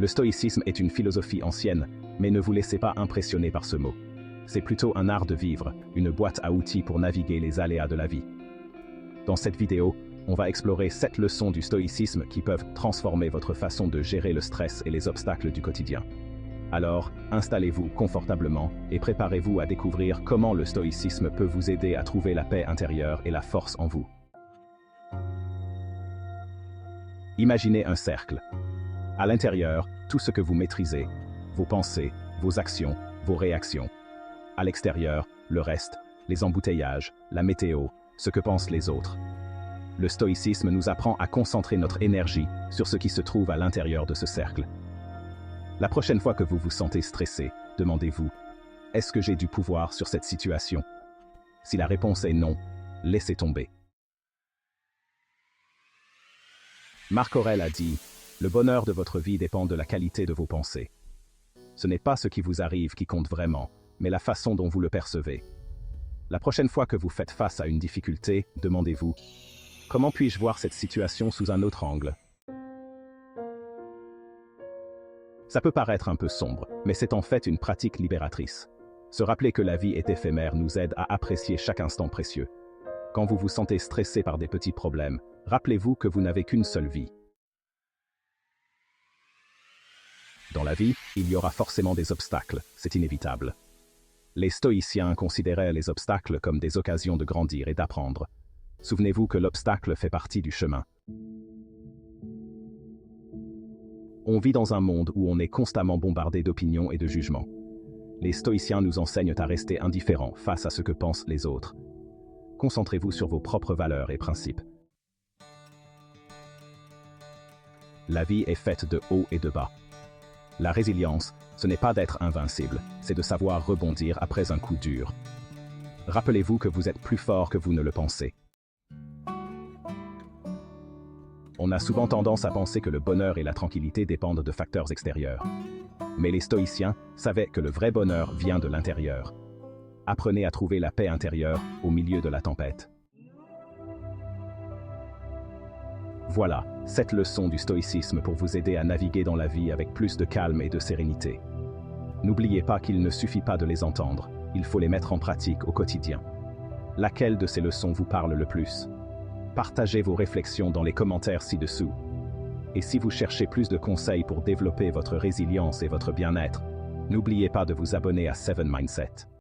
Le stoïcisme est une philosophie ancienne, mais ne vous laissez pas impressionner par ce mot. C'est plutôt un art de vivre, une boîte à outils pour naviguer les aléas de la vie. Dans cette vidéo, on va explorer 7 leçons du stoïcisme qui peuvent transformer votre façon de gérer le stress et les obstacles du quotidien. Alors, installez-vous confortablement et préparez-vous à découvrir comment le stoïcisme peut vous aider à trouver la paix intérieure et la force en vous. Imaginez un cercle. À l'intérieur, tout ce que vous maîtrisez, vos pensées, vos actions, vos réactions. À l'extérieur, le reste, les embouteillages, la météo, ce que pensent les autres. Le stoïcisme nous apprend à concentrer notre énergie sur ce qui se trouve à l'intérieur de ce cercle. La prochaine fois que vous vous sentez stressé, demandez-vous, est-ce que j'ai du pouvoir sur cette situation? Si la réponse est non, laissez tomber. Marc Aurèle a dit, le bonheur de votre vie dépend de la qualité de vos pensées. Ce n'est pas ce qui vous arrive qui compte vraiment, mais la façon dont vous le percevez. La prochaine fois que vous faites face à une difficulté, demandez-vous, comment puis-je voir cette situation sous un autre angle? Ça peut paraître un peu sombre, mais c'est en fait une pratique libératrice. Se rappeler que la vie est éphémère nous aide à apprécier chaque instant précieux. Quand vous vous sentez stressé par des petits problèmes, rappelez-vous que vous n'avez qu'une seule vie. Dans la vie, il y aura forcément des obstacles, c'est inévitable. Les stoïciens considéraient les obstacles comme des occasions de grandir et d'apprendre. Souvenez-vous que l'obstacle fait partie du chemin. On vit dans un monde où on est constamment bombardé d'opinions et de jugements. Les stoïciens nous enseignent à rester indifférents face à ce que pensent les autres. Concentrez-vous sur vos propres valeurs et principes. La vie est faite de hauts et de bas. La résilience, ce n'est pas d'être invincible, c'est de savoir rebondir après un coup dur. Rappelez-vous que vous êtes plus fort que vous ne le pensez. On a souvent tendance à penser que le bonheur et la tranquillité dépendent de facteurs extérieurs. Mais les stoïciens savaient que le vrai bonheur vient de l'intérieur. Apprenez à trouver la paix intérieure au milieu de la tempête. Voilà, 7 leçons du stoïcisme pour vous aider à naviguer dans la vie avec plus de calme et de sérénité. N'oubliez pas qu'il ne suffit pas de les entendre, il faut les mettre en pratique au quotidien. Laquelle de ces leçons vous parle le plus? Partagez vos réflexions dans les commentaires ci-dessous. Et si vous cherchez plus de conseils pour développer votre résilience et votre bien-être, n'oubliez pas de vous abonner à 7 Mindset.